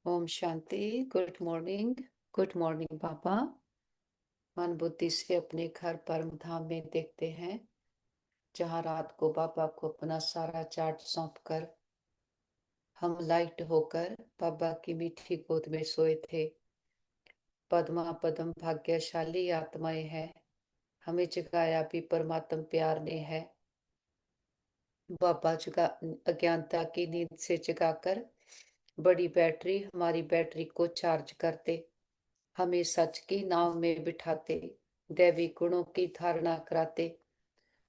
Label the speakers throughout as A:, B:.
A: ओम शांति। Good morning. Good morning पापा। मन बुद्धि से अपने घर परम धाम में देखते हैं, जहाँ रात को बाबा को अपना सारा चार्ट सौंप कर हम लाइट होकर बाबा की मीठी गोद में सोए थे। पद्मा पदम भाग्यशाली आत्माएं हैं, हमें जगाया भी परमात्म प्यार ने है। बाबा जगा अज्ञानता की नींद से जगाकर बड़ी बैटरी हमारी बैटरी को चार्ज करते, हमें सच की नाव में बिठाते, दैवी गुणों की धारणा कराते,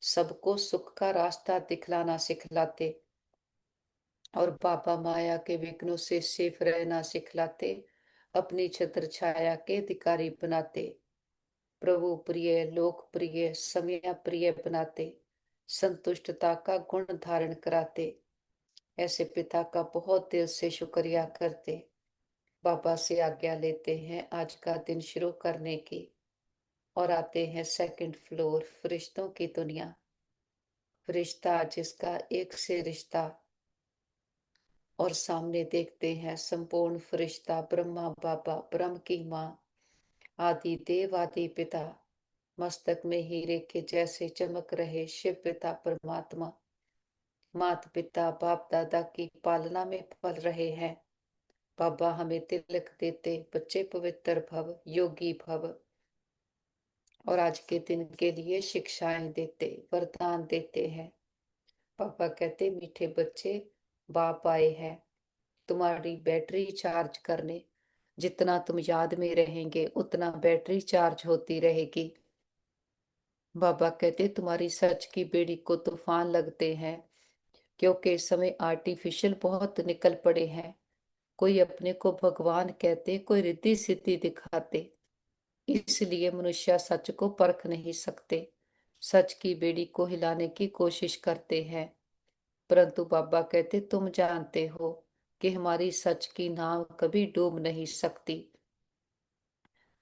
A: सबको सुख का रास्ता दिखलाना सिखलाते और बाबा माया के विघ्नों से सेफ रहना सिखलाते, अपनी छत्र छाया के अधिकारी बनाते, प्रभु प्रिय लोकप्रिय समय प्रिय बनाते, संतुष्टता का गुण धारण कराते। ऐसे पिता का बहुत दिल से शुक्रिया करते। बाबा से आज्ञा लेते हैं आज का दिन शुरू करने की और आते हैं सेकंड फ्लोर, फरिश्तों की दुनिया। फरिश्ता जिसका एक से रिश्ता, और सामने देखते हैं संपूर्ण फरिश्ता ब्रह्मा बाबा, ब्रह्म की माँ, आदि देव आदि पिता, मस्तक में हीरे के जैसे चमक रहे शिव पिता परमात्मा, माता पिता बाप दादा की पालना में पल रहे हैं। बाबा हमें तिलक देते, बच्चे पवित्र भव, योगी भव, और आज के दिन के लिए शिक्षाएं देते, वरदान देते हैं। पापा कहते मीठे बच्चे, बाप आए हैं तुम्हारी बैटरी चार्ज करने। जितना तुम याद में रहेंगे उतना बैटरी चार्ज होती रहेगी। बाबा कहते तुम्हारी सच की बेड़ी को तूफान लगते हैं, क्योंकि इस समय आर्टिफिशियल बहुत निकल पड़े हैं। कोई अपने को भगवान कहते, कोई रिद्धि सिद्धि दिखाते, इसलिए मनुष्य सच को परख नहीं सकते, सच की बेड़ी को हिलाने की कोशिश करते हैं। परंतु बाबा कहते तुम जानते हो कि हमारी सच की नाव कभी डूब नहीं सकती।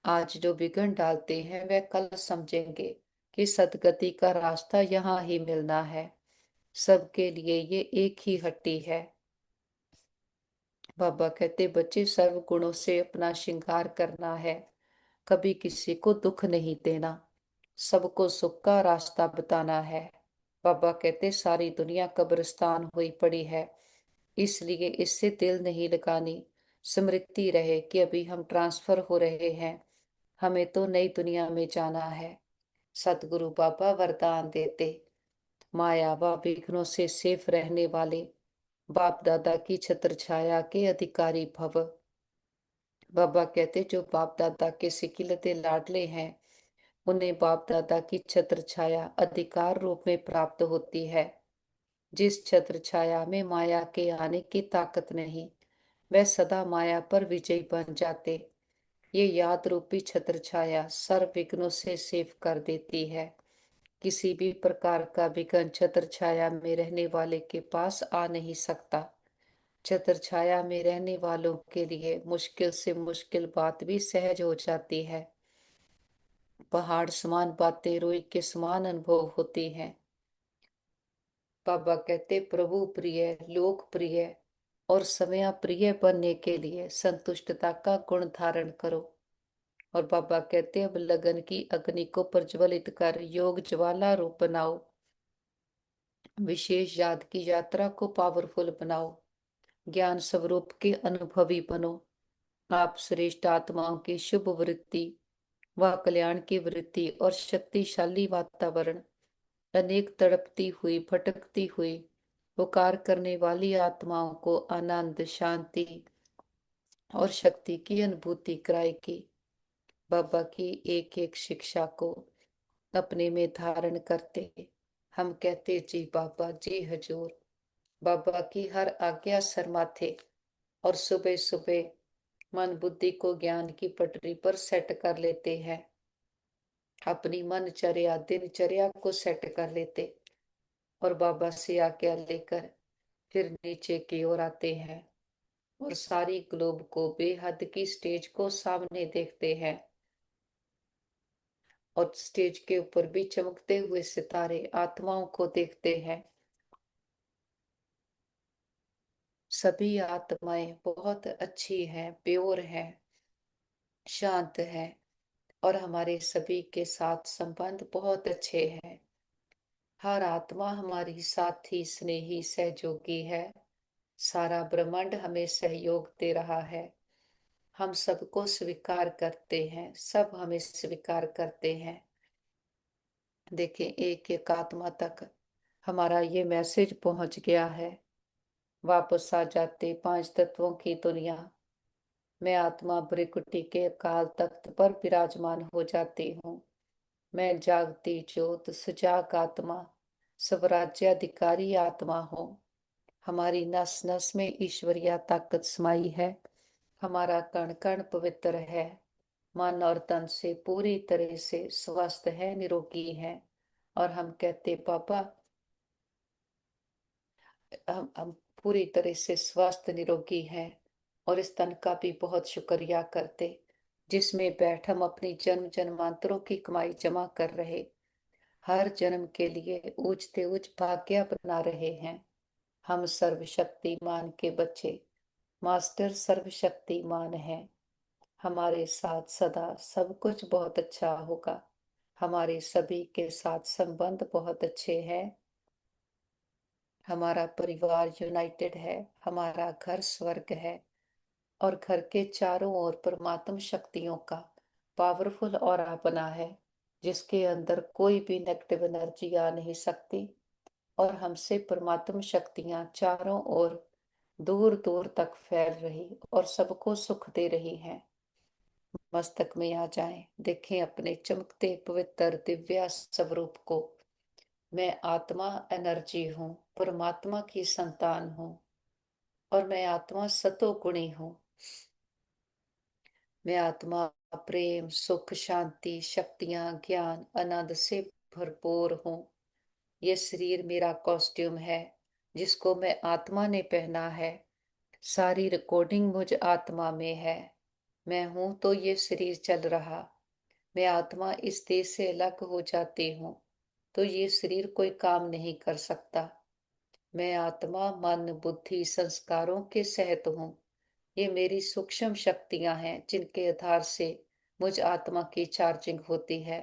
A: आज जो विघ्न डालते हैं वह कल समझेंगे कि सदगति का रास्ता यहाँ ही मिलना है। सबके लिए ये एक ही हट्टी है। बाबा कहते बच्चे सर्व गुणों से अपना श्रृंगार करना है, कभी किसी को दुख नहीं देना, सबको सुख का रास्ता बताना है। बाबा कहते सारी दुनिया कब्रिस्तान हुई पड़ी है, इसलिए इससे दिल नहीं लगानी। स्मृति रहे कि अभी हम ट्रांसफर हो रहे हैं, हमें तो नई दुनिया में जाना है। सतगुरु बाबा वरदान देते, माया व विघ्नों से सेफ रहने वाले, बाप दादा की छत्र छाया के अधिकारी भव। बाबा कहते जो बाप दादा के सिकिलते लाडले हैं, उन्हें बाप दादा की छत्र छाया अधिकार रूप में प्राप्त होती है। जिस छत्र छाया में माया के आने की ताकत नहीं, वह सदा माया पर विजयी बन जाते। ये याद रूपी छत्र छाया सर्व विघ्नों से सेव कर देती है। किसी भी प्रकार का विघ्न छत्र छाया में रहने वाले के पास आ नहीं सकता। छत्र छाया में रहने वालों के लिए मुश्किल से मुश्किल बात भी सहज हो जाती है। पहाड़ समान बातें रोई के समान अनुभव होती हैं। बाबा कहते प्रभु प्रिय लोकप्रिय और समय प्रिय बनने के लिए संतुष्टता का गुण धारण करो। और बाबा कहते अब लगन की अग्नि को प्रज्वलित कर योग ज्वाला रूप बनाओ, विशेष याद की यात्रा को पावरफुल बनाओ, ज्ञान स्वरूप के अनुभवी बनो। आप श्रेष्ठ आत्माओं की शुभ वृत्ति व कल्याण की वृत्ति और शक्तिशाली वातावरण, अनेक तड़पती हुई भटकती हुई पुकार करने वाली आत्माओं को आनंद शांति और शक्ति की अनुभूति कराएगी। बाबा की एक एक शिक्षा को अपने में धारण करते हम कहते जी बाबा जी हजूर। बाबा की हर आज्ञा शर्माते और सुबह सुबह मन बुद्धि को ज्ञान की पटरी पर सेट कर लेते हैं। अपनी मनचर्या दिनचर्या को सेट कर लेते और बाबा से आज्ञा लेकर फिर नीचे की ओर आते हैं और सारी ग्लोब को बेहद की स्टेज को सामने देखते हैं। और स्टेज के ऊपर भी चमकते हुए सितारे आत्माओं को देखते हैं। सभी आत्माएं बहुत अच्छी हैं, प्योर हैं, शांत हैं, और हमारे सभी के साथ संबंध बहुत अच्छे हैं। हर आत्मा हमारी साथी, स्नेही, सहयोगी है। सारा ब्रह्मांड हमें सहयोग दे रहा है। हम सबको स्वीकार करते हैं, सब हमें स्वीकार करते हैं। देखिए, एक एक आत्मा तक हमारा ये मैसेज पहुंच गया है। वापस आ जाते पांच तत्वों की दुनिया। मैं आत्मा भृकुटी के काल तख्त पर विराजमान हो जाती हूँ। मैं जागती ज्योत, सजाग आत्मा, स्वराज्याधिकारी आत्मा हूँ। हमारी नस नस में ईश्वरीय ताकत समाई है। हमारा कण कण पवित्र है। मन और तन से पूरी तरह से स्वस्थ है, निरोगी है। और हम कहते, पापा, हम पूरी तरह से स्वस्थ निरोगी हैं। और इस तन का भी बहुत शुक्रिया करते, जिसमें बैठ हम अपनी जन्म जन्मांतरों की कमाई जमा कर रहे, हर जन्म के लिए ऊंचते ऊंच भाग्य बना रहे हैं। हम सर्वशक्तिमान के बच्चे, मास्टर सर्वशक्तिमान हैं। हमारे साथ सदा सब कुछ बहुत अच्छा होगा। हमारे सभी के साथ संबंध बहुत अच्छे हैं। हमारा परिवार यूनाइटेड है। हमारा घर स्वर्ग है। और घर के चारों ओर परमात्म शक्तियों का पावरफुल ऑरा बना है, जिसके अंदर कोई भी नेगेटिव एनर्जी आ नहीं सकती। और हमसे परमात्म शक्तियां चारों ओर दूर दूर तक फैल रही और सबको सुख दे रही हैं। मस्तक में आ जाएं, देखें अपने चमकते पवित्र दिव्य स्वरूप को। मैं आत्मा एनर्जी हूँ, परमात्मा की संतान हूँ। और मैं आत्मा सतो गुणी हूँ। मैं आत्मा प्रेम, सुख, शांति, शक्तियां, ज्ञान, आनंद से भरपूर हूँ। ये शरीर मेरा कॉस्ट्यूम है, जिसको मैं आत्मा ने पहना है। सारी रिकॉर्डिंग मुझ आत्मा में है। मैं हूं तो ये शरीर चल रहा। मैं आत्मा इस देह से अलग हो जाती हूँ तो ये शरीर कोई काम नहीं कर सकता। मैं आत्मा मन बुद्धि संस्कारों के सहित हूँ। ये मेरी सूक्ष्म शक्तियां हैं, जिनके आधार से मुझ आत्मा की चार्जिंग होती है।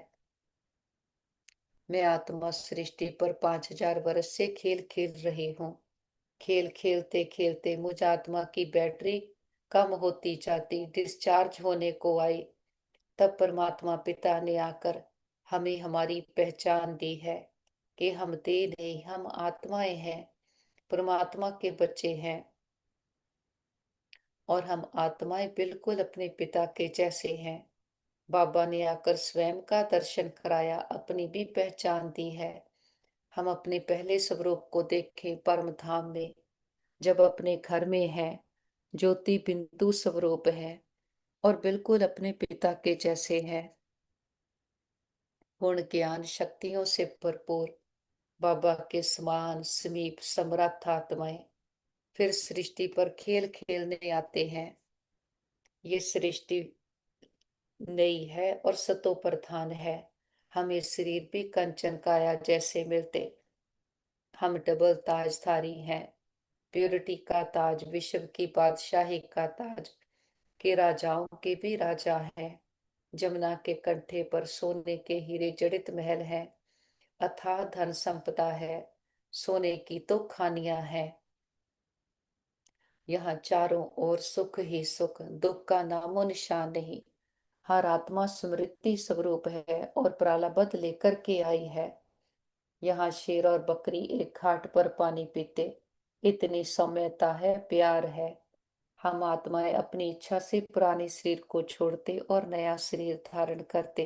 A: मैं आत्मा सृष्टि पर 5,000 वर्ष से खेल खेल रही हूँ। खेल खेलते खेलते मुझ आत्मा की बैटरी कम होती जाती, डिस्चार्ज होने को आई। तब परमात्मा पिता ने आकर हमें हमारी पहचान दी है कि हम देह नहीं, हम आत्माएं हैं, परमात्मा के बच्चे हैं। और हम आत्माएं बिल्कुल अपने पिता के जैसे हैं। बाबा ने आकर स्वयं का दर्शन कराया, अपनी भी पहचान दी है। हम अपने पहले स्वरूप को देखें परम धाम में, जब अपने घर में है, ज्योति बिंदु स्वरूप है और बिल्कुल अपने पिता के जैसे है। गुण ज्ञान शक्तियों से भरपूर बाबा के समान समीप समर्थ आत्माएं फिर सृष्टि पर खेल खेलने आते हैं। ये सृष्टि नई है और सतो प्रधान है। हमें शरीर भी कंचन काया जैसे मिलते। हम डबल ताजधारी हैं, प्योरिटी का ताज, विश्व की बादशाही का ताज, के राजाओं के भी राजा हैं। जमुना के कंठे पर सोने के हीरे जड़ित महल हैं। अथाह धन संपदा है, सोने की तो खानियां हैं। यहाँ चारों ओर सुख ही सुख, दुख का नामो निशान नहीं। हर आत्मा स्मृति स्वरूप है और प्रारब्ध लेकर के आई है। यहाँ शेर और बकरी एक घाट पर पानी पीते, इतनी सौम्यता है, प्यार है। हम आत्माएं अपनी इच्छा से पुराने शरीर को छोड़ते और नया शरीर धारण करते।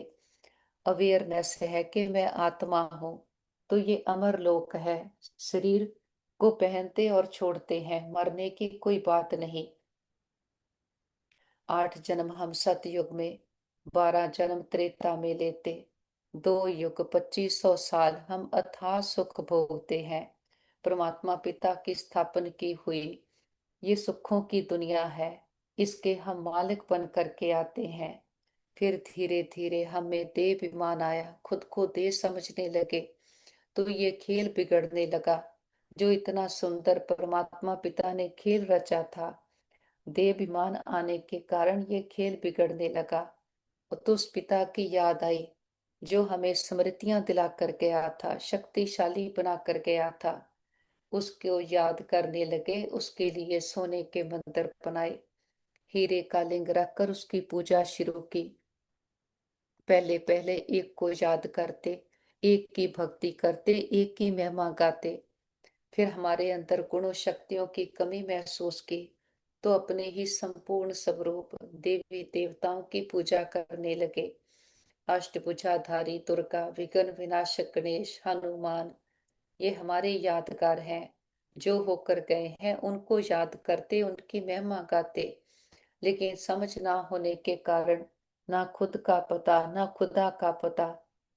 A: अवेयरनेस है कि मैं आत्मा हूँ, तो ये अमर लोक है। शरीर को पहनते और छोड़ते हैं, मरने की कोई बात नहीं। 8 जन्म हम सतयुग में, 12 जन्म त्रेता में लेते, 2 युग 2500 साल हम अथाह सुख भोगते हैं। परमात्मा पिता की स्थापन की हुई ये सुखों की दुनिया है। इसके हम मालिक बन करके आते हैं। फिर धीरे धीरे हमें देहाभिमान आया, खुद को देह समझने लगे, तो ये खेल बिगड़ने लगा। जो इतना सुंदर परमात्मा पिता ने खेल रचा था, देवाभिमान आने के कारण ये खेल बिगड़ने लगा। तो उस पिता की याद आई जो हमें स्मृतियां दिला कर गया था, शक्तिशाली बना कर गया था। उसको याद करने लगे, उसके लिए सोने के मंदिर बनाए, हीरे का लिंग रखकर उसकी पूजा शुरू की। पहले पहले एक को याद करते, एक की भक्ति करते, एक की महिमा गाते। फिर हमारे अंदर गुणों शक्तियों की कमी महसूस की, तो अपने ही संपूर्ण स्वरूप देवी देवताओं की पूजा करने लगे। अष्टभुजाधारी दुर्गा, विघ्न विनाशक गणेश, हनुमान, ये हमारे यादगार हैं। जो होकर गए हैं उनको याद करते, उनकी महिमा गाते। लेकिन समझ ना होने के कारण ना खुद का पता ना खुदा का पता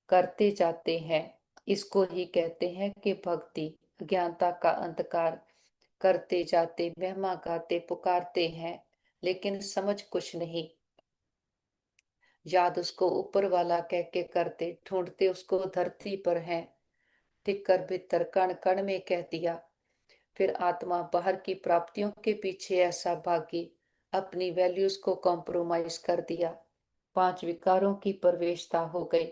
A: करते जाते हैं। इसको ही कहते हैं कि भक्ति, अज्ञानता का अंधकार। करते जाते, महिमा गाते, पुकारते हैं, लेकिन समझ कुछ नहीं। याद उसको ऊपर वाला कह के करते, ढूंढते उसको धरती पर हैं। टिकर भीतर कण कण में कह दिया। फिर आत्मा बाहर की प्राप्तियों के पीछे ऐसा भागी, अपनी वैल्यूज को कॉम्प्रोमाइज कर दिया। पांच विकारों की प्रवेशता हो गई।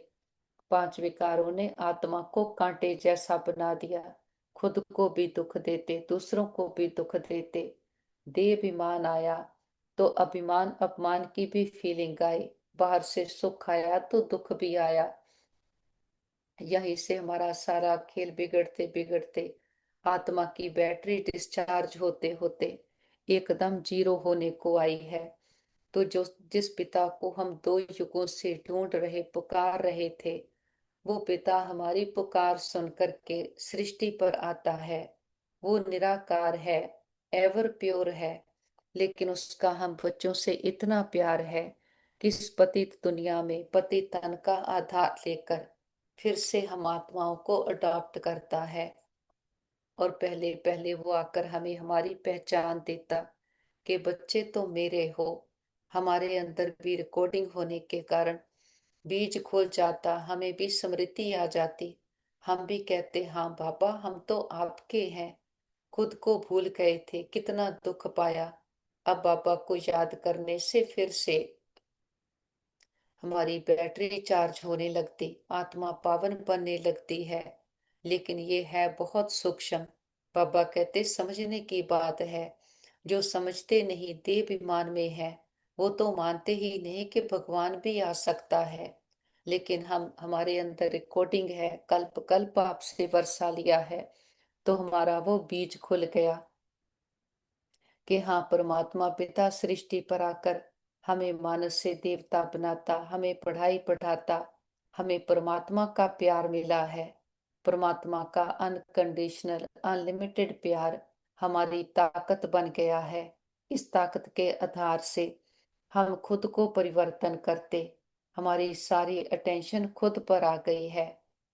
A: पांच विकारों ने आत्मा को कांटे जैसा बना दिया। खुद को भी दुख देते, दूसरों को भी दुख देते। देहाभिमान आया तो अभिमान अपमान की भी फीलिंग आई। बाहर से सुख आया तो दुख भी आया। यहीं से हमारा सारा खेल बिगड़ते बिगड़ते आत्मा की बैटरी डिस्चार्ज होते होते एकदम जीरो होने को आई है। तो जो जिस पिता को हम 2 युगों से ढूंढ रहे, पुकार रहे थे, वो पिता हमारी पुकार सुन करके सृष्टि पर आता है। वो निराकार है, एवर प्योर है, लेकिन उसका हम बच्चों से इतना प्यार है कि इस पतित दुनिया में पति तन का आधार लेकर फिर से हम आत्माओं को अडॉप्ट करता है। और पहले पहले वो आकर हमें हमारी पहचान देता कि बच्चे तो मेरे हो। हमारे अंदर भी रिकॉर्डिंग होने के कारण बीज खुल जाता, हमें भी स्मृति आ जाती। हम भी कहते, हाँ बाबा हम तो आपके हैं। खुद को भूल गए थे, कितना दुख पाया। अब बाबा को याद करने से फिर से हमारी बैटरी चार्ज होने लगती, आत्मा पावन बनने लगती है। लेकिन ये है बहुत सूक्ष्म। बाबा कहते समझने की बात है। जो समझते नहीं, देह अभिमान में है, वो तो मानते ही नहीं कि भगवान भी आ सकता है। लेकिन हम हमारे अंदर रिकॉर्डिंग है, कल्प कल्प आपसे वर्षा लिया है, तो हमारा वो बीज खुल गया कि हाँ परमात्मा पिता सृष्टि पर आकर हमें मानस से देवता बनाता, हमें पढ़ाई पढ़ाता। हमें परमात्मा का प्यार मिला है। परमात्मा का अनकंडीशनल अनलिमिटेड प्यार हमारी ताकत बन गया है। इस ताकत के आधार से हम खुद को परिवर्तन करते। हमारी सारी अटेंशन खुद पर आ गई है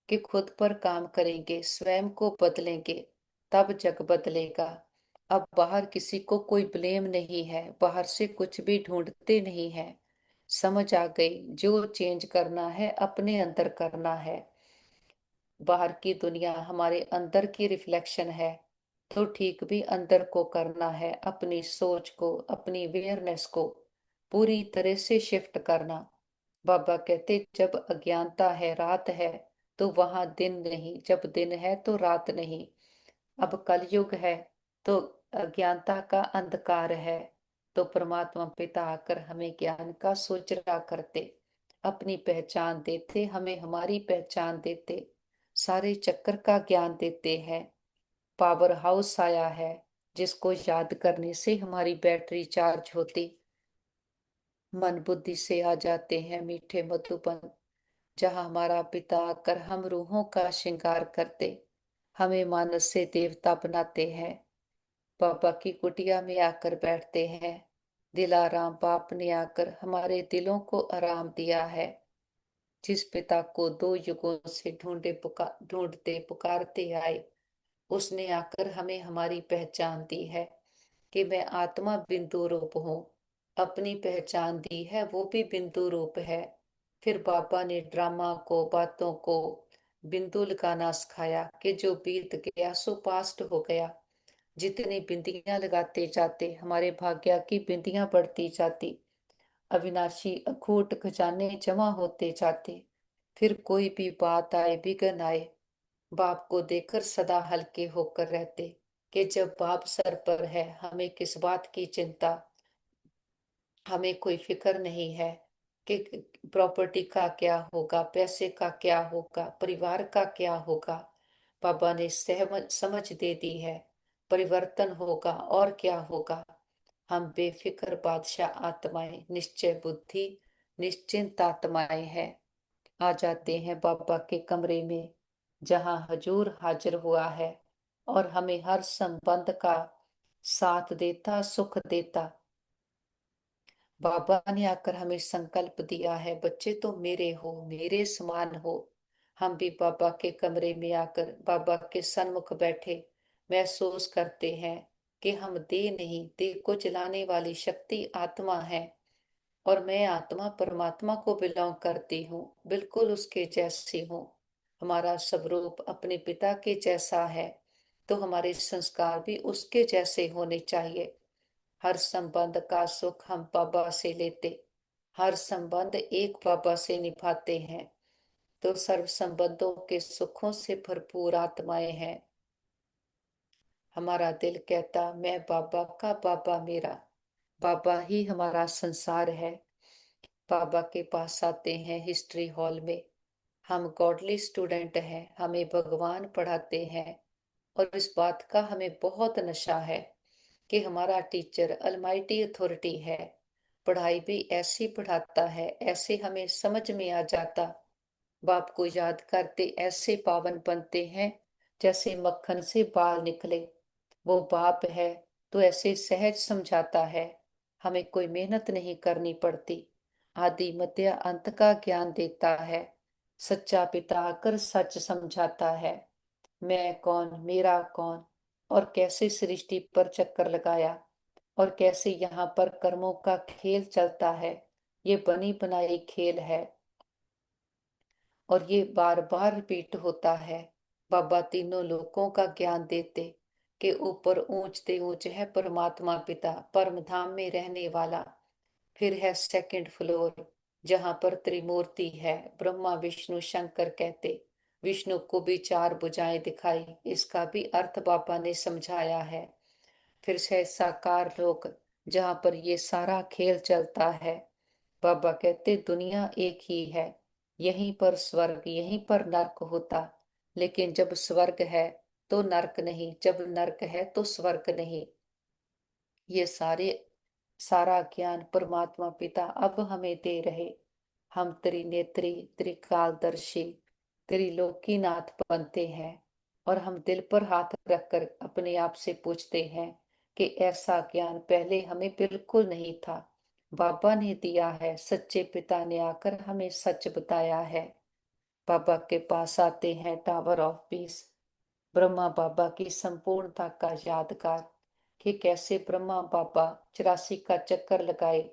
A: कि खुद पर काम करेंगे, स्वयं को बदलेंगे, तब जग बदलेगा। अब बाहर किसी को कोई ब्लेम नहीं है, बाहर से कुछ भी ढूंढते नहीं है। समझ आ गई, जो चेंज करना है अपने अंदर करना है। बाहर की दुनिया हमारे अंदर की रिफ्लेक्शन है, तो ठीक भी अंदर को करना है। अपनी सोच को, अपनी अवेयरनेस को पूरी तरह से शिफ्ट करना। बाबा कहते जब अज्ञानता है, रात है, तो वहां दिन नहीं, जब दिन है तो रात नहीं। अब कलयुग है तो अज्ञानता का अंधकार है। तो परमात्मा पिता आकर हमें ज्ञान का सूचना करते, अपनी पहचान देते, हमें हमारी पहचान देते, सारे चक्कर का ज्ञान देते हैं। पावर हाउस आया है जिसको याद करने से हमारी बैटरी चार्ज होती, मन बुद्धि से आ जाते हैं मीठे मधुबन, जहाँ हमारा पिता आकर हम रूहों का श्रृंगार करते, हमें मानस से देवता बनाते हैं। पापा की कुटिया में आकर बैठते हैं। दिलाराम बाप ने आकर हमारे दिलों को आराम दिया है। जिस पिता को 2 युगों से ढूंढते पुकारते आए, उसने आकर हमें हमारी पहचान दी है कि मैं आत्मा बिंदु रूप हूँ। अपनी पहचान दी है, वो भी बिंदु रूप है। फिर बाबा ने ड्रामा को, बातों को, बिंदुल का ना सिखाया कि जो बीत गया सो पास्ट हो गया। जितनी बिंदियां लगाते जाते हमारे भाग्य की बिंदियां बढ़ती जाती। अविनाशी अखूट खजाने जमा होते जाते। फिर कोई भी बात आए विघ्न आए, बाप को देकर सदा हल्के होकर रहते। कि जब बाप सर पर है हमें किस बात की चिंता। हमें कोई फिक्र नहीं है कि प्रॉपर्टी का क्या होगा, पैसे का क्या होगा, परिवार का क्या होगा। बाबा ने सहमत समझ दे दी है, परिवर्तन होगा और क्या होगा। हम बेफिक्र बादशाह आत्माएं, निश्चय बुद्धि निश्चिंत आत्माएं हैं। आ जाते हैं बाबा के कमरे में जहां हजूर हाजिर हुआ है और हमें हर संबंध का साथ देता, सुख देता। बाबा ने आकर हमें संकल्प दिया है, बच्चे तो मेरे हो, मेरे समान हो। हम भी बाबा के कमरे में आकर बाबा के सन्मुख बैठे महसूस करते हैं कि हम देह नहीं, देह को जलाने वाली शक्ति आत्मा है। और मैं आत्मा परमात्मा को बिलोंग करती हूँ, बिल्कुल उसके जैसी हूँ। हमारा स्वरूप अपने पिता के जैसा है, तो हमारे संस्कार भी उसके जैसे होने चाहिए। हर संबंध का सुख हम बाबा से लेते, हर संबंध एक बाबा से निभाते हैं, तो सर्व संबंधों के सुखों से भरपूर आत्माएं हैं। हमारा दिल कहता मैं बाबा का, बाबा मेरा। बाबा ही हमारा संसार है। बाबा के पास आते हैं हिस्ट्री हॉल में। हम गॉडली स्टूडेंट हैं, हमें भगवान पढ़ाते हैं। और इस बात का हमें बहुत नशा है कि हमारा टीचर अलमाइटी अथॉरिटी है। पढ़ाई भी ऐसी पढ़ाता है, ऐसे हमें समझ में आ जाता। बाप को याद करते ऐसे पावन बनते हैं जैसे मक्खन से बाल निकले। वो बाप है तो ऐसे सहज समझाता है, हमें कोई मेहनत नहीं करनी पड़ती। आदि मध्य अंत का ज्ञान देता है। सच्चा पिता आकर सच समझाता है। मैं कौन, मेरा कौन, और कैसे सृष्टि पर चक्कर लगाया, और कैसे यहाँ पर कर्मों का खेल चलता है। ये बनी बनाई खेल है और ये बार बार रिपीट होता है। बाबा तीनों लोकों का ज्ञान देते कि ऊपर ऊंचते ऊंच है परमात्मा पिता, परम धाम में रहने वाला। फिर है सेकंड फ्लोर जहां पर त्रिमूर्ति है, ब्रह्मा विष्णु शंकर कहते। विष्णु को भी चार भुजाएं दिखाई, इसका भी अर्थ बाबा ने समझाया है। फिर से साकार लोक जहां पर ये सारा खेल चलता है। बाबा कहते दुनिया एक ही है, यहीं पर स्वर्ग यहीं पर नर्क होता। लेकिन जब स्वर्ग है तो नर्क नहीं, जब नर्क है तो स्वर्ग नहीं। ये सारा ज्ञान परमात्मा पिता अब हमें दे रहे। हम त्रिनेत्री, त्रिकालदर्शी, त्रिलोकीनाथ बनते हैं। और हम दिल पर हाथ रखकर अपने आप से पूछते हैं कि ऐसा ज्ञान पहले हमें बिल्कुल नहीं था। बाबा ने दिया है, सच्चे पिता ने आकर हमें सच बताया है। बाबा के पास आते हैं टावर ऑफ पीस, ब्रह्मा बाबा की संपूर्णता का यादगार। कि कैसे ब्रह्मा बाबा 84 का चक्कर लगाए,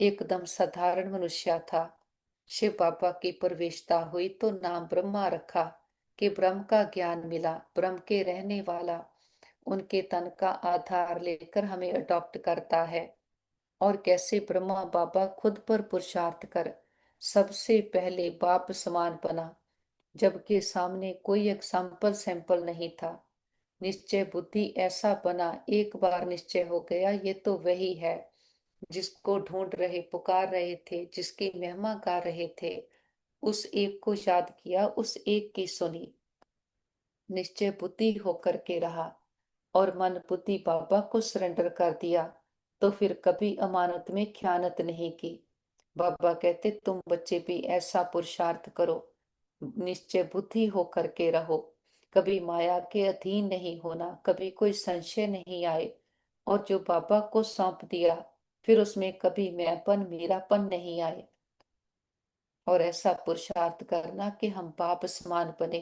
A: एकदम साधारण मनुष्य था। शिव बाबा की प्रवेशता हुई तो नाम ब्रह्मा रखा कि ब्रह्म का ज्ञान मिला, ब्रह्म के रहने वाला। उनके तन का आधार लेकर हमें अडॉप्ट करता है। और कैसे ब्रह्मा बाबा खुद पर पुरुषार्थ कर सबसे पहले बाप समान बना, जबकि सामने कोई एग्जाम्पल सैंपल नहीं था। निश्चय बुद्धि ऐसा बना, एक बार निश्चय हो गया ये तो वही है जिसको ढूंढ रहे, पुकार रहे थे, जिसकी महिमा गा रहे थे। उस एक को याद किया, उस एक की सुनी, निश्चय बुद्धि होकर के रहा। और मन बुद्धि बाबा को सरेंडर कर दिया, तो फिर कभी अमानत में खयानत नहीं की। बाबा कहते तुम बच्चे भी ऐसा पुरुषार्थ करो, निश्चय बुद्धि होकर के रहो, कभी माया के अधीन नहीं होना, कभी कोई संशय नहीं आए। और जो बाबा को सौंप दिया फिर उसमें कभी मैंपन मेरापन नहीं आए। और ऐसा पुरुषार्थ करना कि हम बाप समान बने।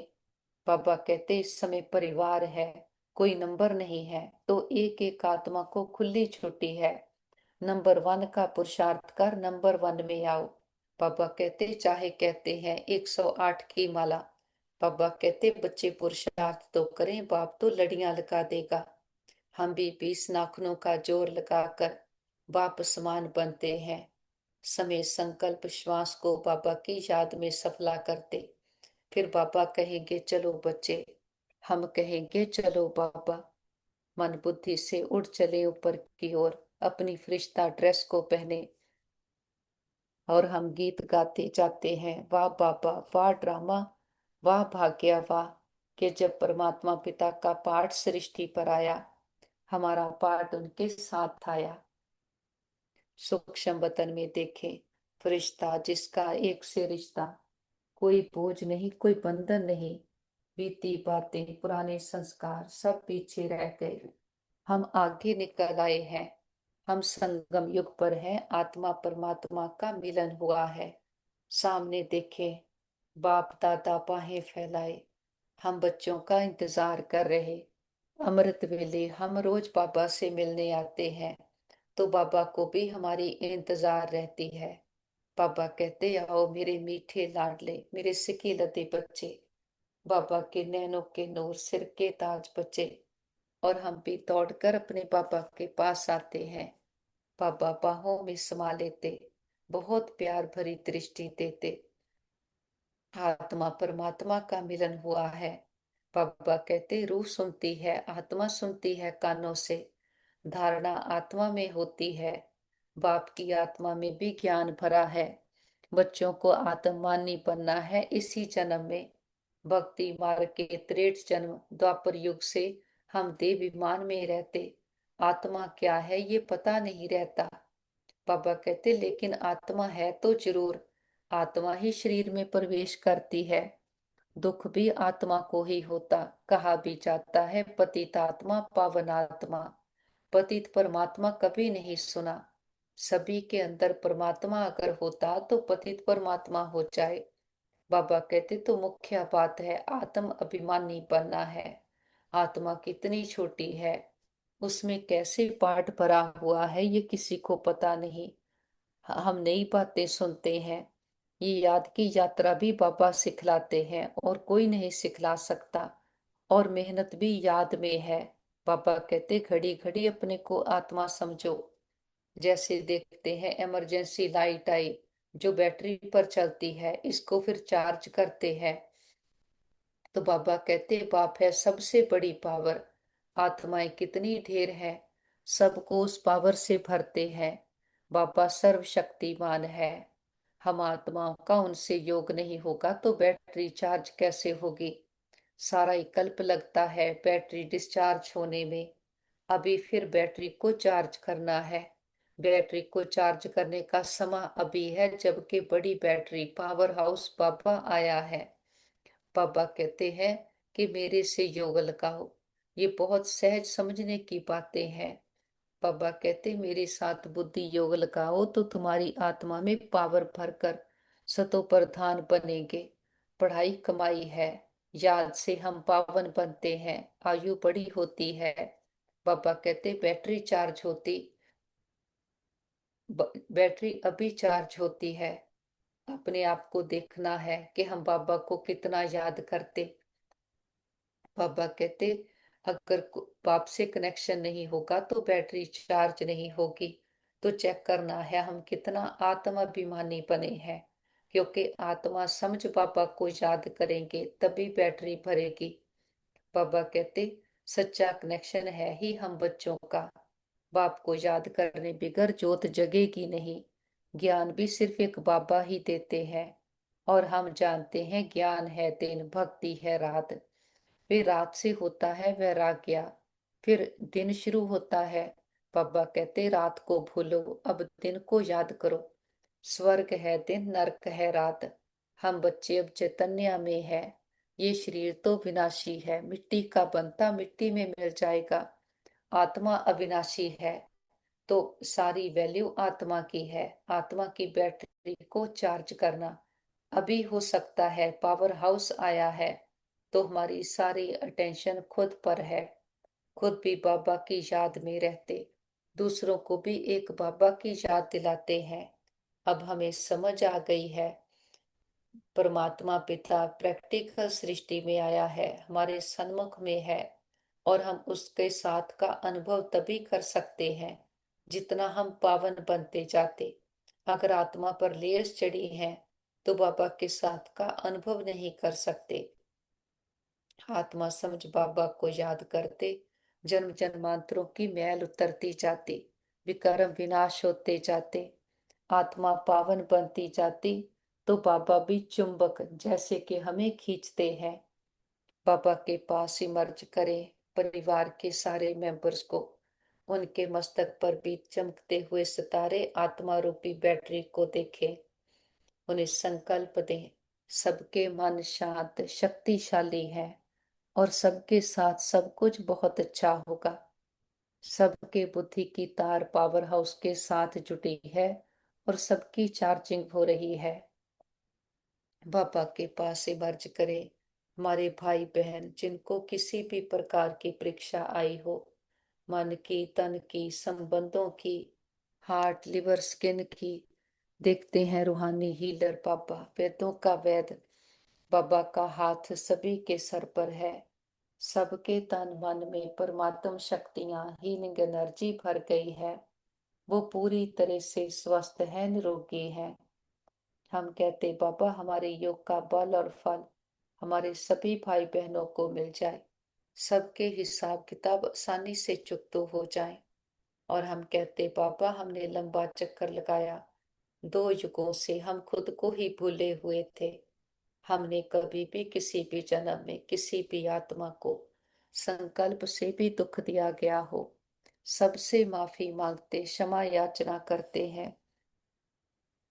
A: बाबा कहते इस समय परिवार है, कोई नंबर नहीं है, तो एक एक आत्मा को खुली छुट्टी है। नंबर 1 का पुरुषार्थ कर नंबर 1 में आओ। बाबा कहते चाहे कहते हैं 108 की माला, पापा कहते बच्चे पुरुषार्थ तो करें, बाप तो लड़ियां लगा देगा। हम भी 20 नाखूनों का जोर लगाकर बाप समान बनते हैं। समय संकल्प श्वास को बाबा की याद में सफला करते। फिर बाबा कहेंगे चलो बच्चे, हम कहेंगे चलो बाबा। मन बुद्धि से उड़ चले ऊपर की ओर, अपनी फरिश्ता ड्रेस को पहने और हम गीत गाते जाते हैं। वाह बाबा, वाह ड्रामा, वाह भाग्य, वाह कि जब परमात्मा पिता का पाठ सृष्टि पर आया, हमारा पाठ उनके साथ आया। सूक्ष्म वतन में देखें फरिश्ता जिसका एक से रिश्ता, कोई बोझ नहीं, कोई बंधन नहीं। बीती बातें, पुराने संस्कार सब पीछे रह गए, हम आगे निकल आए हैं। हम संगम युग पर हैं, आत्मा परमात्मा का मिलन हुआ है। सामने देखे बाप दादा बाहें फैलाए, हम बच्चों का इंतजार कर रहे। अमृत वेले हम रोज बाबा से मिलने आते हैं, तो बाबा को भी हमारी इंतजार रहती है। बाबा कहते आओ मेरे मीठे लाडले, मेरे सिकी लते बच्चे। बाबा के नैनों के नूर, सिर के ताज बच्चे। और हम भी दौड़कर अपने बाबा के पास आते हैं। बाबा बाहों में समा लेते, बहुत प्यार भरी दृष्टि देते। आत्मा परमात्मा का मिलन हुआ है। बाबा कहते रूह सुनती है, आत्मा सुनती है कानों से। धारणा आत्मा में होती है, बाप की आत्मा में भी ज्ञान भरा है। बच्चों को आत्मवानी बनना है इसी जन्म में। भक्ति मार्ग के 63 जन्म द्वापर युग से हम देह विमान में रहते। आत्मा क्या है ये पता नहीं रहता। बाबा कहते लेकिन आत्मा है तो जरूर। आत्मा ही शरीर में प्रवेश करती है। दुख भी आत्मा को ही होता। कहा भी जाता है पतित आत्मा पावन आत्मा। पतित परमात्मा कभी नहीं सुना। सभी के अंदर परमात्मा अगर होता तो पतित परमात्मा हो जाए। बाबा कहते तो मुख्य बात है आत्म अभिमानी बनना है। आत्मा कितनी छोटी है, उसमें कैसे पाठ भरा हुआ है ये किसी को पता नहीं। हम नई बातें सुनते हैं। ये याद की यात्रा भी बाबा सिखलाते हैं और कोई नहीं सिखला सकता। और मेहनत भी याद में है। बाबा कहते घड़ी घड़ी अपने को आत्मा समझो। जैसे देखते हैं इमरजेंसी लाइट आई जो बैटरी पर चलती है, इसको फिर चार्ज करते हैं। तो बाबा कहते बाप है सबसे बड़ी पावर। आत्माएं कितनी ढेर है, सबको उस पावर से भरते हैं। बाबा सर्वशक्तिमान है। हम आत्माओं का उनसे योग नहीं होगा तो बैटरी चार्ज कैसे होगी। सारा ही कल्प लगता है बैटरी डिस्चार्ज होने में। अभी फिर बैटरी को चार्ज करना है। बैटरी को चार्ज करने का समय अभी है, जबकि बड़ी बैटरी पावर हाउस बाबा आया है। बाबा कहते हैं कि मेरे से योग लगाओ। ये बहुत सहज समझने की बातें हैं। बाबा कहते मेरे साथ बुद्धि योग लगाओ तो तुम्हारी आत्मा में पावर भरकर सतो प्रधान बनेंगे। पढ़ाई कमाई है, याद से हम पावन बनते हैं, आयु बड़ी होती है। बाबा कहते बैटरी चार्ज होती, बैटरी अभी चार्ज होती है। अपने आप को देखना है कि हम बाबा को कितना याद करते। बाबा कहते अगर बाप से कनेक्शन नहीं होगा तो बैटरी चार्ज नहीं होगी। तो चेक करना है हम कितना आत्माभिमानी बने हैं, क्योंकि आत्मा समझ बाबा को याद करेंगे तभी बैटरी भरेगी। बाबा कहते सच्चा कनेक्शन है ही हम बच्चों का। बाप को याद करने बिगर जोत जगेगी नहीं। ज्ञान भी सिर्फ एक बाबा ही देते हैं। और हम जानते हैं ज्ञान है दिन, भक्ति है रात। फिर रात से होता है वैराग्य, फिर दिन शुरू होता है। बाबा कहते रात को भूलो, अब दिन को याद करो। स्वर्ग है दिन, नरक है रात। हम बच्चे अब चैतन्य में है। ये शरीर तो विनाशी है, मिट्टी का बनता मिट्टी में मिल जाएगा। आत्मा अविनाशी है, तो सारी वैल्यू आत्मा की है। आत्मा की बैटरी को चार्ज करना अभी हो सकता है। पावर हाउस आया है तो हमारी सारी अटेंशन खुद पर है। खुद भी बाबा की याद में रहते, दूसरों को भी एक बाबा की याद दिलाते हैं। अब हमें समझ आ गई है परमात्मा पिता प्रैक्टिकल सृष्टि में आया है, हमारे सन्मुख में है, और हम उसके साथ का अनुभव तभी कर सकते हैं जितना हम पावन बनते जाते। अगर आत्मा पर लेस चढ़ी है तो बाबा के साथ का अनुभव नहीं कर सकते। आत्मा समझ बाबा को याद करते जन्म जन्मांतरों की मैल उतरती जाती, विकर्म विनाश होते जाते, आत्मा पावन बनती जाती, तो बाबा भी चुंबक जैसे कि हमें खींचते हैं। बाबा के पास इमर्ज करें परिवार के सारे मेंबर्स को, उनके मस्तक पर भी चमकते हुए सितारे आत्मा रूपी बैटरी को देखें। उन्हें संकल्प दें, सबके मन शांत शक्तिशाली है और सबके साथ सब कुछ बहुत अच्छा होगा। सबके बुद्धि की तार पावर हाउस के साथ जुटी है और सबकी चार्जिंग हो रही है। बाबा के पास से मर्ज करें हमारे भाई बहन जिनको किसी भी प्रकार की परीक्षा आई हो, मन की, तन की, संबंधों की, हार्ट लिवर स्किन की। देखते हैं रूहानी हीलर बाबा, वेदों का वेद बाबा का हाथ सभी के सर पर है। सबके तन मन में परमात्म शक्तियां हीलिंग एनर्जी भर गई है। वो पूरी तरह से स्वस्थ है, निरोगी है। हम कहते बाबा हमारे योग का बल और फल हमारे सभी भाई बहनों को मिल जाए, सबके हिसाब किताब आसानी से चुकतो हो जाए। और हम कहते बाबा हमने लंबा चक्कर लगाया, 2 युगों से हम खुद को ही भूले हुए थे। हमने कभी भी किसी भी जन्म में किसी भी आत्मा को संकल्प से भी दुख दिया गया हो, सबसे माफी मांगते क्षमा याचना करते हैं।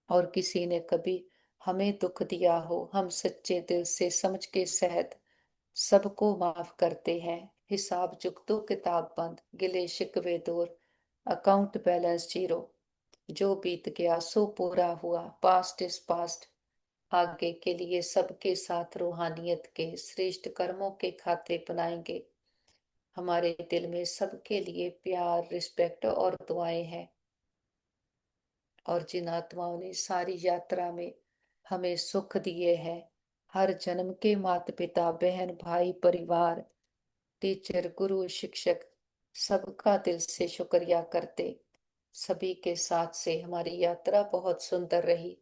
A: और किसी ने कभी हमें दुख दिया हो, हम सच्चे दिल से समझ के सहित सबको माफ करते हैं। हिसाब चुकतो किताब बंद, गिले शिकवे दूर, अकाउंट बैलेंस जीरो। जो बीत गया सो पूरा हुआ, पास्ट इज पास्ट। आगे के लिए सबके साथ रूहानियत के श्रेष्ठ कर्मों के खाते बनाएंगे। हमारे दिल में सबके लिए प्यार, रिस्पेक्ट और दुआएं हैं। और जिन आत्माओं ने सारी यात्रा में हमें सुख दिए हैं, हर जन्म के माता पिता बहन भाई परिवार टीचर गुरु शिक्षक, सबका दिल से शुक्रिया करते। सभी के साथ से हमारी यात्रा बहुत सुंदर रही।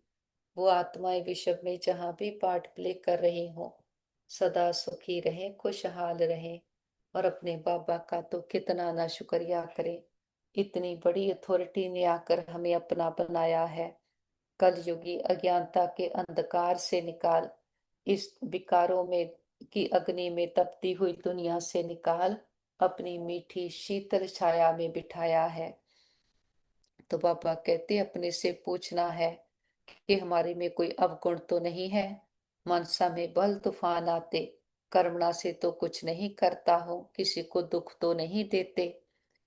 A: वो आत्माएं विश्व में जहां भी पार्ट प्ले कर रही हों, सदा सुखी रहें, खुशहाल रहें। और अपने बाबा का तो कितना ना शुक्रिया करें, इतनी बड़ी अथॉरिटी ने आकर हमें अपना बनाया है। कलयुगी अज्ञानता के अंधकार से निकाल, इस विकारों में की अग्नि में तपती हुई दुनिया से निकाल, अपनी मीठी शीतल छाया में बिठाया है। तो बाबा कहते अपने से पूछना है कि हमारे में कोई अवगुण तो नहीं है। मनसा में बल तूफान आते, करुणा से तो कुछ नहीं करता हूं, किसी को दुख तो नहीं देते,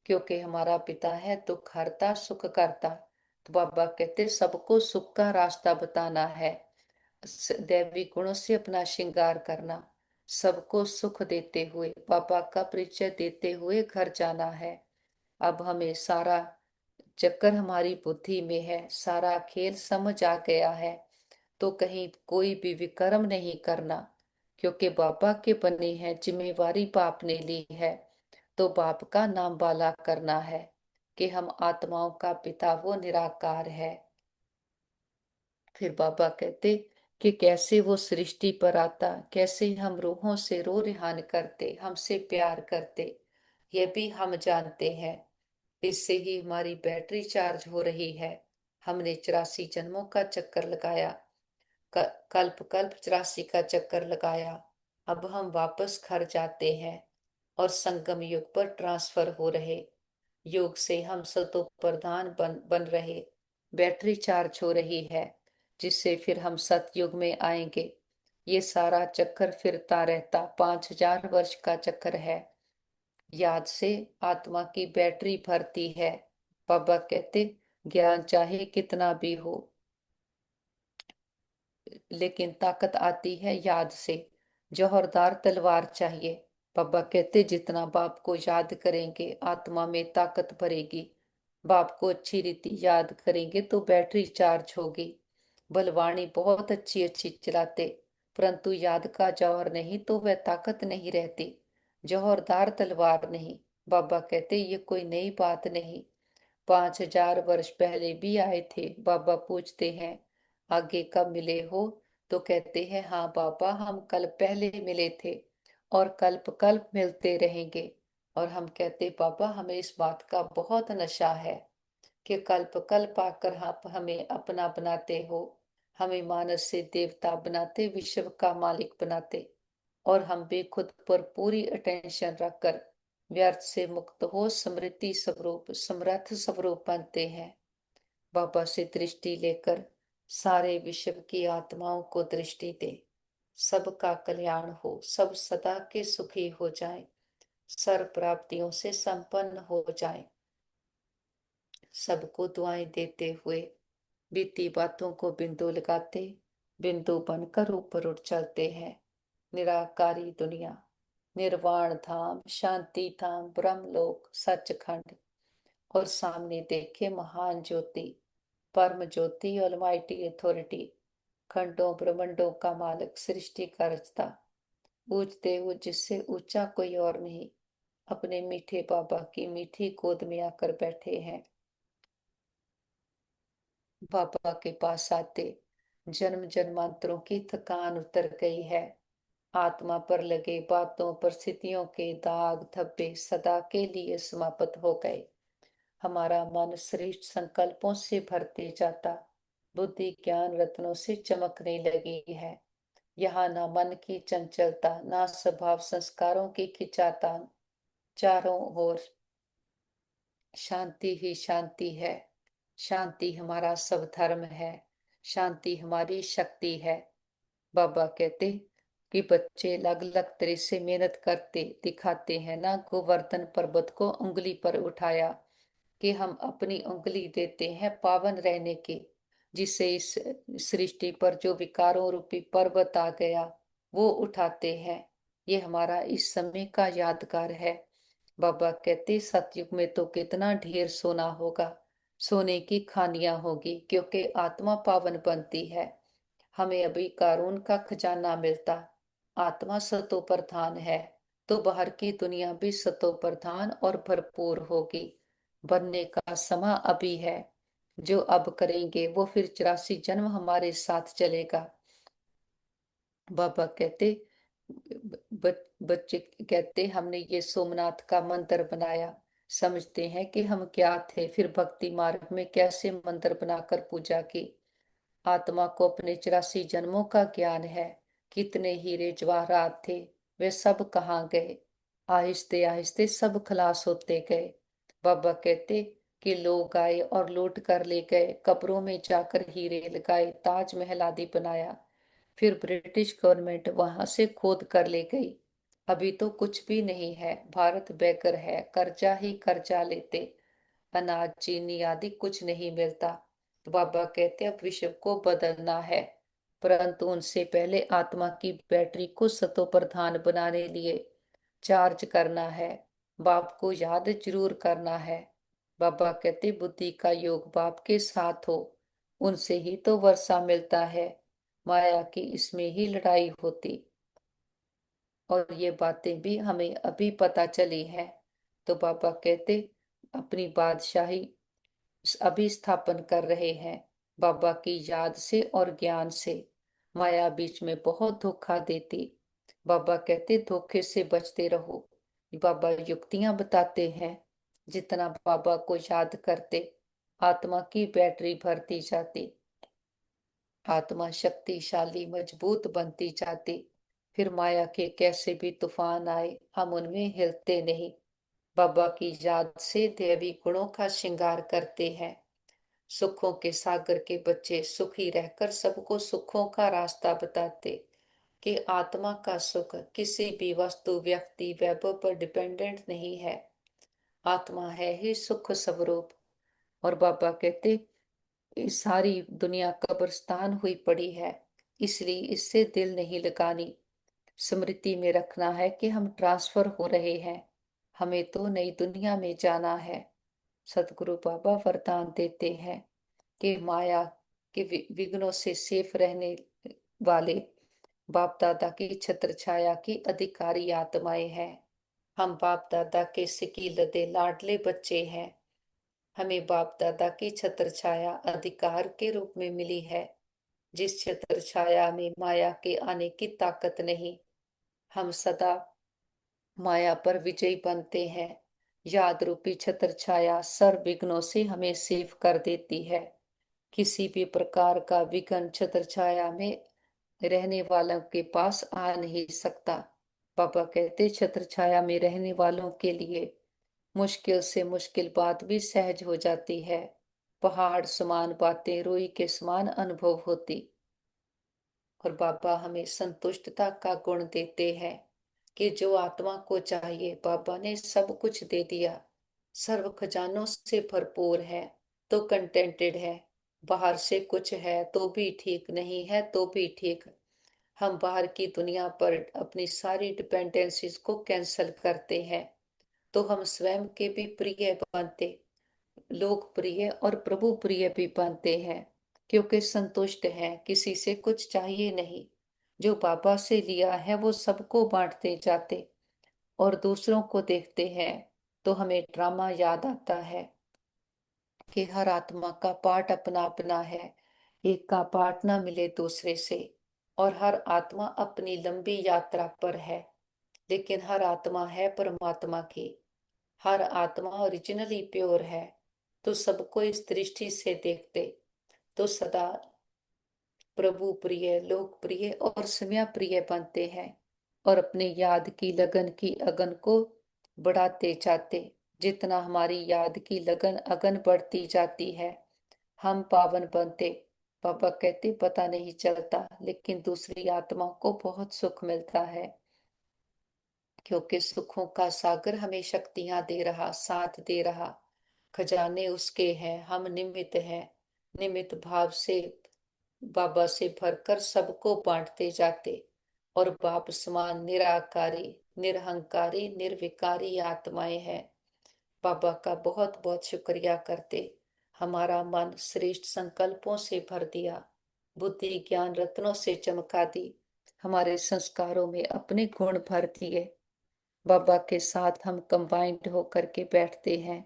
A: क्योंकि हमारा पिता है दुख हरता सुख करता। तो बाबा कहते सबको सुख का रास्ता बताना है, दैवी गुणों से अपना श्रृंगार करना, सबको सुख देते हुए बाबा का परिचय देते हुए घर जाना है। अब हमें सारा चक्कर हमारी बुद्धि में है, सारा खेल समझ आ गया है, तो कहीं कोई भी विक्रम नहीं करना, क्योंकि बाबा के बने हैं, जिम्मेवारी बाप ने ली है। तो बाप का नाम बाला करना है कि हम आत्माओं का पिता वो निराकार है। फिर बाबा कहते कि कैसे वो सृष्टि पर आता, कैसे हम रूहों से रो रिहान करते, हमसे प्यार करते, ये भी हम जानते हैं। इससे ही हमारी बैटरी चार्ज हो रही है। हमने 84 जन्मों का चक्कर लगाया, कल्प कल्प 84 का चक्कर लगाया। अब हम वापस घर जाते हैं और संगम युग पर ट्रांसफर हो रहे। योग से हम सतो प्रधान बन रहे, बैटरी चार्ज हो रही है, जिससे फिर हम सतयुग में आएंगे। ये सारा चक्कर फिरता रहता 5000 वर्ष का चक्कर है। याद से आत्मा की बैटरी भरती है। बाबा कहते ज्ञान चाहे कितना भी हो, लेकिन ताकत आती है याद से। जौहरदार तलवार चाहिए। बाबा कहते जितना बाप को याद करेंगे आत्मा में ताकत भरेगी। बाप को अच्छी रीति याद करेंगे तो बैटरी चार्ज होगी। बलवानी बहुत अच्छी अच्छी चलाते, परंतु याद का जौहर नहीं तो वह ताकत नहीं रहती। जौहरदार तलवार नहीं। बाबा कहते ये कोई नई बात नहीं, 5,000 वर्ष पहले भी आए थे। बाबा पूछते हैं आगे कब मिले हो, तो कहते हैं हाँ बाबा, हम कल पहले मिले थे और कल्प कल्प मिलते रहेंगे। और हम कहते बाबा हमें इस बात का बहुत नशा है कि कल्प कल्प आकर आप हमें अपना बनाते हो, हमें मानस से देवता बनाते, विश्व का मालिक बनाते, और हम भी खुद पर पूरी अटेंशन रखकर व्यर्थ से मुक्त हो स्मृति स्वरूप समर्थ स्वरूप बनते हैं। बाबा से दृष्टि लेकर सारे विश्व की आत्माओं को दृष्टि दे, सबका कल्याण हो, सब सदा के सुखी हो जाएं, सर्व प्राप्तियों से संपन्न हो जाएं। सबको दुआएं देते हुए बीती बातों को बिंदु लगाते, बिंदु बनकर ऊपर उठ चलते हैं। निराकारी दुनिया, निर्वाण धाम, शांति धाम, ब्रह्मलोक, सचखंड, और सामने देखे महान ज्योति, परम ज्योति, ऑलमाइटी अथॉरिटी, खंडों ब्रह्मंडों का मालिक, सृष्टि का रचता, ऊंचते ऊंच जिससे ऊंचा कोई और नहीं, अपने मीठे बाबा की मीठी गोद में आकर बैठे हैं। बाबा के पास आते जन्म जन्मांतरों की थकान उतर गई है। आत्मा पर लगे बातों परिस्थितियों के दाग धब्बे सदा के लिए समाप्त हो गए। हमारा मन श्रेष्ठ संकल्पों से भरते जाता, बुद्धि ज्ञान रत्नों से चमकने लगी है। यहाँ ना मन की चंचलता, ना स्वभाव संस्कारों की खिंचातान, चारों ओर शांति ही शांति है। शांति हमारा सब धर्म है, शांति हमारी शक्ति है। बाबा कहते कि बच्चे अलग अलग तरह से मेहनत करते दिखाते हैं ना। गोवर्धन पर्वत को उंगली पर उठाया कि हम अपनी उंगली देते हैं पावन रहने की, जिससे इस सृष्टि पर जो विकारों रूपी पर्वत आ गया वो उठाते हैं। ये हमारा इस समय का यादगार है। बाबा कहते सतयुग में तो कितना ढेर सोना होगा, सोने की खानियां होगी, क्योंकि आत्मा पावन बनती है। हमें अभी कारून का खजाना मिलता, आत्मा सतो प्रधान है, तो बाहर की दुनिया भी सतो प्रधान और भरपूर होगी। बनने का समय अभी है, जो अब करेंगे वो फिर 84 जन्म हमारे साथ चलेगा। बाबा कहते बच्चे कहते हमने ये सोमनाथ का मंदिर बनाया, समझते हैं कि हम क्या थे, फिर भक्ति मार्ग में कैसे मंदिर बनाकर पूजा की। आत्मा को अपने 84 जन्मों का ज्ञान है। कितने हीरे जवाहरात थे, वे सब कहाँ गए। आहिस्ते आहिस्ते सब खलास होते गए। बाबा कहते कि लोग आए और लूट कर ले गए, कब्रों में जाकर हीरे लगाए, ताजमहल आदि बनाया, फिर ब्रिटिश गवर्नमेंट वहां से खोद कर ले गई। अभी तो कुछ भी नहीं है, भारत बेघर है, कर्जा ही कर्जा लेते, अनाज चीनी आदि कुछ नहीं मिलता। तो बाबा कहते अब विश्व को बदलना है, परंतु उनसे पहले आत्मा की बैटरी को सतो प्रधान बनाने लिए चार्ज करना है, बाप को याद जरूर करना है। बाबा कहते बुद्धि का योग बाप के साथ हो, उनसे ही तो वर्षा मिलता है, माया की इसमें ही लड़ाई होती। और ये बातें भी हमें अभी पता चली है। तो बाबा कहते अपनी बादशाही अभी स्थापन कर रहे हैं, बाबा की याद से और ज्ञान से। माया बीच में बहुत धोखा देती, बाबा कहते धोखे से बचते रहो। बाबा युक्तियां बताते हैं, जितना बाबा को याद करते आत्मा की बैटरी भरती जाती, आत्मा शक्तिशाली मजबूत बनती जाती। फिर माया के कैसे भी तूफान आए हम उनमें हिलते नहीं, बाबा की याद से दैवी गुणों का श्रृंगार करते हैं। सुखों के सागर के बच्चे सुखी रहकर सबको सुखों का रास्ता बताते कि आत्मा का सुख किसी भी वस्तु व्यक्ति वैभव पर डिपेंडेंट नहीं है, आत्मा है ही सुख स्वरूप। और बाबा कहते इस सारी दुनिया कब्रिस्तान हुई पड़ी है, इसलिए इससे दिल नहीं लगानी, स्मृति में रखना है कि हम ट्रांसफर हो रहे हैं, हमें तो नई दुनिया में जाना है। सतगुरु बाबा वरदान देते हैं कि माया कि विघ्नों से सेफ रहने वाले बाप दादा की छत्र छाया की अधिकारी आत्माएं हैं। हम बाप दादा के सिकी लदे लाडले बच्चे हैं। हमें बाप दादा की छत्र छाया अधिकार के रूप में मिली है, जिस छत्र छाया में माया के आने की ताकत नहीं। हम सदा माया पर विजयी बनते हैं। याद रूपी छत्र छाया सर्व विघ्नों से हमें सेव कर देती है। किसी भी प्रकार का विघ्न छत्र छाया में रहने वालों के पास आ नहीं सकता। पापा कहते छत्र छाया में रहने वालों के लिए मुश्किल से मुश्किल बात भी सहज हो जाती है। पहाड़ समान बातें रुई के समान अनुभव होती। और बाबा हमें संतुष्टता का गुण देते हैं कि जो आत्मा को चाहिए बाबा ने सब कुछ दे दिया। सर्व खजानों से भरपूर है तो कंटेंटेड है। बाहर से कुछ है तो भी ठीक, नहीं है तो भी ठीक। हम बाहर की दुनिया पर अपनी सारी डिपेंडेंसीज को कैंसल करते हैं तो हम स्वयं के भी प्रिय बनते, लोकप्रिय और प्रभु प्रिय भी बनते हैं, क्योंकि संतुष्ट हैं, किसी से कुछ चाहिए नहीं। जो बाबा से लिया है वो सबको बांटते जाते और दूसरों को देखते हैं तो हमें ड्रामा याद आता है कि हर आत्मा का पार्ट अपना अपना है। एक का पार्ट ना मिले दूसरे से। और हर आत्मा अपनी लंबी यात्रा पर है, लेकिन हर आत्मा है परमात्मा की। हर आत्मा ओरिजिनली प्योर है। तो सबको इस दृष्टि से देखते तो सदा प्रभु प्रिय, लोकप्रिय और समय प्रिय बनते हैं और अपने याद की लगन की अगन को बढ़ाते जाते। जितना हमारी याद की लगन अगन बढ़ती जाती है हम पावन बनते। पापा कहते पता नहीं चलता, लेकिन दूसरी आत्मा को बहुत सुख मिलता है, क्योंकि सुखों का सागर हमें शक्तियां दे रहा, साथ दे रहा। खजाने उसके हैं, हम निमित्त हैं। निमित्त भाव से बाबा से भरकर सबको बांटते जाते और बाप समान निराकारी, निरहंकारी, निर्विकारी आत्माएं हैं। बाबा का बहुत बहुत शुक्रिया करते। हमारा मन श्रेष्ठ संकल्पों से भर दिया, बुद्धि ज्ञान रत्नों से चमका दी, हमारे संस्कारों में अपने गुण भर दिए। बाबा के साथ हम कंबाइंड होकर के बैठते हैं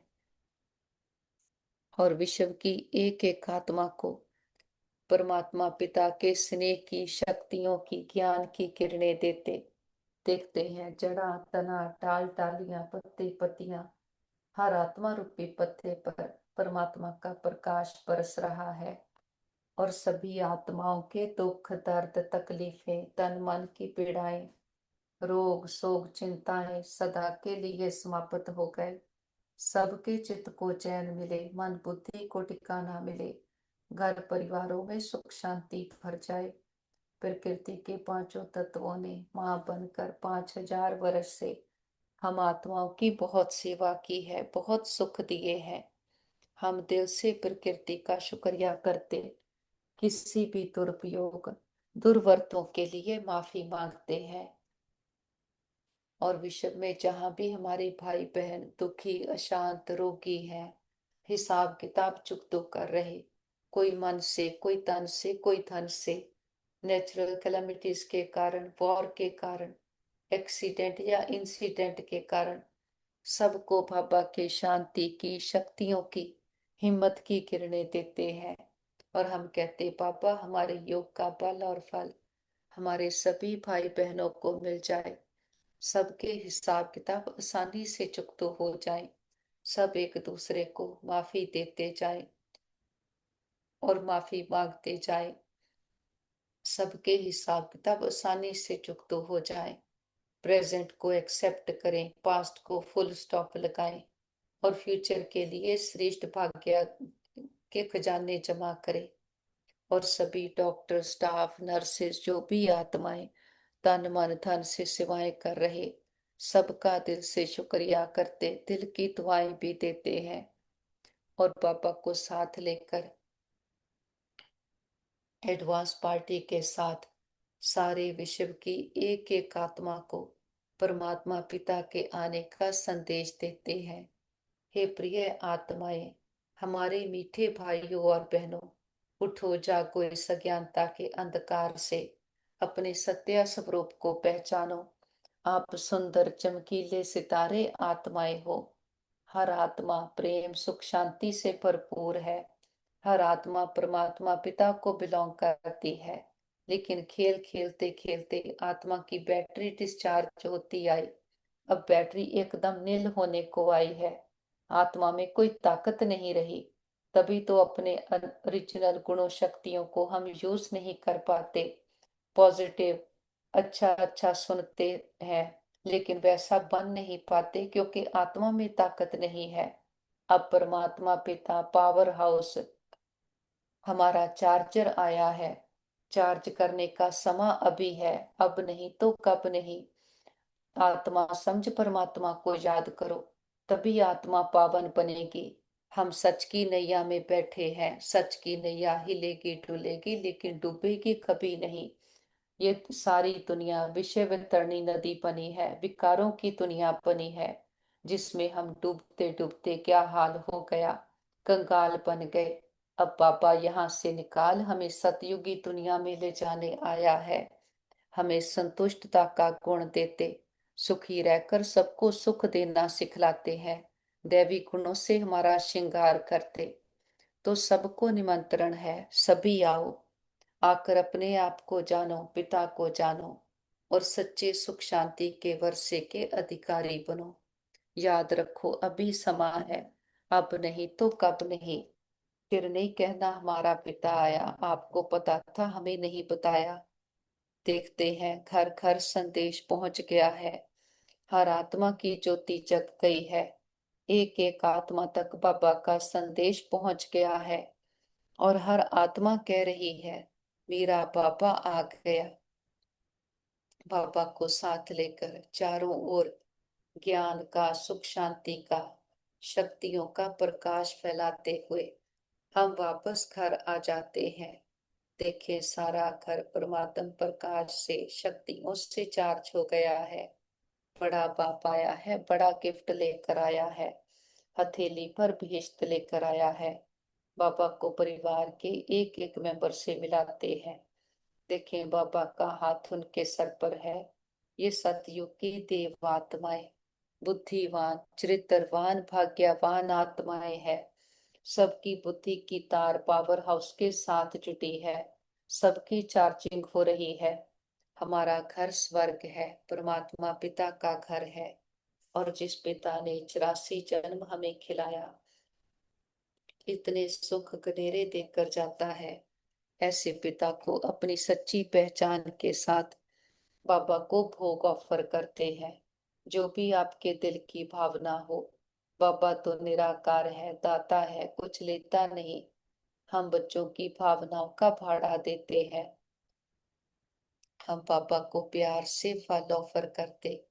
A: और विश्व की एक एक आत्मा को परमात्मा पिता के स्नेह की, शक्तियों की, ज्ञान की किरणें देते देखते हैं। जड़ा तना टाल टालियां पत्ते पत्तियां, हर आत्मा रूपी पत्ते पर परमात्मा का प्रकाश बरस रहा है और सभी आत्माओं के दुख दर्द तकलीफें तन मन की पीड़ाएं रोग शोक चिंताएं सदा के लिए समाप्त हो गए। सबके चित्त को चैन मिले, मन बुद्धि को ठिकाना मिले, घर परिवारों में सुख शांति भर जाए। प्रकृति के पांचों तत्वों ने मां बनकर 5000 वर्ष से हम आत्माओं की बहुत सेवा की है, बहुत सुख दिए हैं। हम दिल से प्रकृति का शुक्रिया करते, किसी भी दुरुपयोग दुर्वर्तों के लिए माफी मांगते हैं। और विश्व में जहां भी हमारे भाई बहन दुखी अशांत रोगी हैं, हिसाब किताब चुकतो कर रहे, कोई मन से, कोई तन से, कोई धन से, नेचुरल कैलामिटीज के कारण, वॉर के कारण, एक्सीडेंट या इंसिडेंट के कारण, सबको बाबा के शांति की, शक्तियों की, हिम्मत की किरणें देते हैं। और हम कहते बाबा हमारे योग का बल और फल हमारे सभी भाई बहनों को मिल जाए, सबके हिसाब किताब आसानी से चुकतो हो जाए, सब एक दूसरे को माफी देते जाए और माफी मांगते जाए, सबके हिसाब किताब आसानी से चुकतो हो जाए। प्रेजेंट को एक्सेप्ट करें, पास्ट को फुल स्टॉप लगाएं और फ्यूचर के लिए श्रेष्ठ भाग्य के खजाने जमा करें। और सभी डॉक्टर स्टाफ नर्सेस जो भी आत्माएं तन मन धन से सेवाएं कर रहे, सबका दिल से शुक्रिया करते, दिल की दुआएं भी देते हैं। और बाबा को साथ लेकर एडवांस पार्टी के साथ सारे विश्व की एक एक आत्मा को परमात्मा पिता के आने का संदेश देते हैं। हे प्रिय आत्माएं, हमारे मीठे भाइयों और बहनों, उठो जागो इस अज्ञानता के अंधकार से, अपने सत्य स्वरूप को पहचानो। आप सुंदर चमकीले सितारे आत्माएं हो। हर आत्मा प्रेम सुख शांति से भरपूर है। हर आत्मा परमात्मा पिता को बिलोंग करती है। लेकिन खेल खेलते खेलते आत्मा की बैटरी डिस्चार्ज होती आई। अब बैटरी एकदम नील होने को आई है। आत्मा में कोई ताकत नहीं रही। तभी तो अपने ओरिजिनल गुणों शक्तियों को हम यूज नहीं कर पाते। पॉजिटिव अच्छा अच्छा सुनते हैं, लेकिन वैसा बन नहीं पाते क्योंकि आत्मा में ताकत नहीं है। अब परमात्मा पिता पावर हाउस हमारा चार्जर आया है। चार्ज करने का समय अभी है, अब नहीं तो कब नहीं। आत्मा समझ परमात्मा को याद करो, तभी आत्मा पावन बनेगी। हम सच की नैया में बैठे हैं। सच की नैया हिलेगी डुलेगी लेकिन डूबेगी कभी नहीं। ये सारी दुनिया विषय वितरणी नदी बनी है, विकारों की दुनिया बनी है, जिसमें हम डूबते डूबते क्या हाल हो गया, कंगाल बन गए। अब बाबा यहाँ से निकाल, हमें सतयुगी दुनिया में ले जाने आया है। हमें संतुष्टता का गुण देते, सुखी रहकर सबको सुख देना सिखलाते हैं। दैवी गुणों से हमारा श्रृंगार करते। तो सबको निमंत्रण है, सभी आओ। आकर अपने आप को जानो, पिता को जानो, और सच्चे सुख शांति के वर्षे के अधिकारी बनो। याद रखो अभी समा है, अब नहीं तो कब नहीं। फिर नहीं कहना हमारा पिता आया, आपको पता था हमें नहीं बताया। देखते हैं घर घर संदेश पहुंच गया है। हर आत्मा की ज्योति जग गई है। एक एक आत्मा तक बाबा का संदेश पहुंच गया है। और हर आत्मा कह रही है, मेरा बाबा आ गया। बाबा को साथ लेकर चारों ओर ज्ञान का सुख शांति का शक्तियों का प्रकाश फैलाते हुए हम वापस घर आ जाते हैं। देखे सारा घर परमात्म प्रकाश से शक्तियों से चार्ज हो गया है। बड़ा बाप आया है, बड़ा गिफ्ट लेकर आया है। हथेली पर भेंट लेकर आया है। बाबा को परिवार के एक एक मेंबर से मिलाते हैं। देखें बाबा का हाथ उनके सर पर है। ये सतयुग की देव आत्माएं, बुद्धिवान चरित्रवान भाग्यवान आत्माएं हैं। सबकी बुद्धि की तार पावर हाउस के साथ जुटी है। सबकी चार्जिंग हो रही है। हमारा घर स्वर्ग है, परमात्मा पिता का घर है। और जिस पिता ने 84 जन्म हमें खिलाया, इतने सुख गनेरे देकर जाता है, ऐसे पिता को अपनी सच्ची पहचान के साथ बाबा को भोग ऑफर करते हैं। जो भी आपके दिल की भावना हो। बाबा तो निराकार है, दाता है, कुछ लेता नहीं। हम बच्चों की भावनाओं का भाड़ा देते हैं। हम बाबा को प्यार से फल ऑफर करते,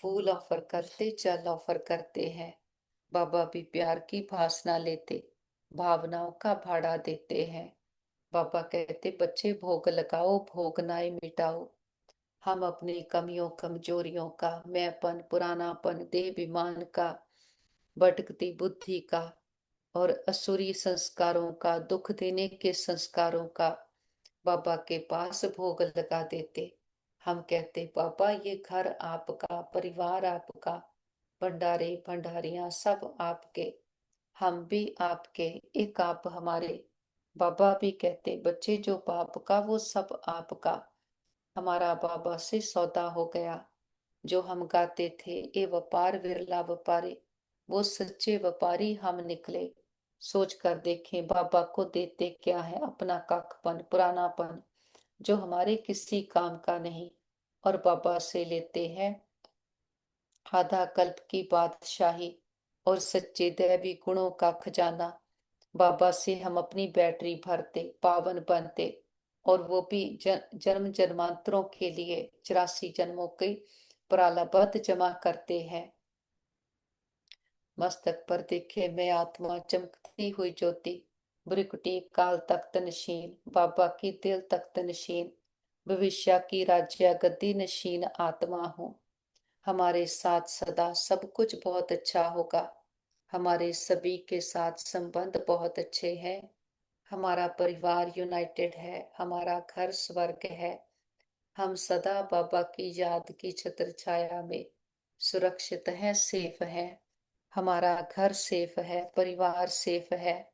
A: फूल ऑफर करते, जल ऑफर करते हैं। बाबा भी प्यार की भाषणा लेते, भावनाओं का भाड़ा देते हैं। बाबा कहते, बच्चे भोग लगाओ, भोगनाएं मिटाओ। हम अपनी कमियों कमजोरियों का, मैंपन पुरानापन देहाभिमान का, भटकती बुद्धि का और असुरी संस्कारों का, दुख देने के संस्कारों का बाबा के पास भोग लगा देते। हम कहते, बाबा ये घर आपका, परिवार आपका, भंडारे भंडारियां सब आपके, हम भी आपके, एक आप हमारे। बाबा भी कहते, बच्चे जो बाप का वो सब आपका। हमारा बाबा से सौदा हो गया। जो हम गाते थे, ए व्यापार विरला व्यापारी, वो सच्चे व्यापारी हम निकले। सोच कर देखें बाबा को देते क्या है, अपना काकपन पुरानापन जो हमारे किसी काम का नहीं, और बाबा से लेते हैं आधा कल्प की बादशाही और सच्चे दैवी गुणों का खजाना। बाबा से हम अपनी बैटरी भरते, पावन बनते, और वो भी जन्म जन्मांतरों के लिए 84 जन्मों के प्रारब्ध जमा करते हैं। मस्तक पर देखे मैं आत्मा चमकती हुई ज्योति, भ्रिकुटी काल तख्त नशीन, बाबा की दिल तख्त नशीन, भविष्य की राज्य गद्दी नशीन आत्मा हूँ। हमारे साथ सदा सब कुछ बहुत अच्छा होगा। हमारे सभी के साथ संबंध बहुत अच्छे हैं। हमारा परिवार यूनाइटेड है, हमारा घर स्वर्ग है। हम सदा बाबा की याद की छत्र छाया में सुरक्षित हैं, सेफ हैं। हमारा घर सेफ है, परिवार सेफ है,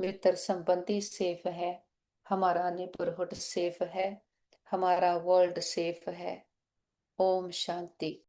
A: मित्र संबंधी सेफ है, हमारा नेबरहुड सेफ है, हमारा वर्ल्ड सेफ है। ओम शांति।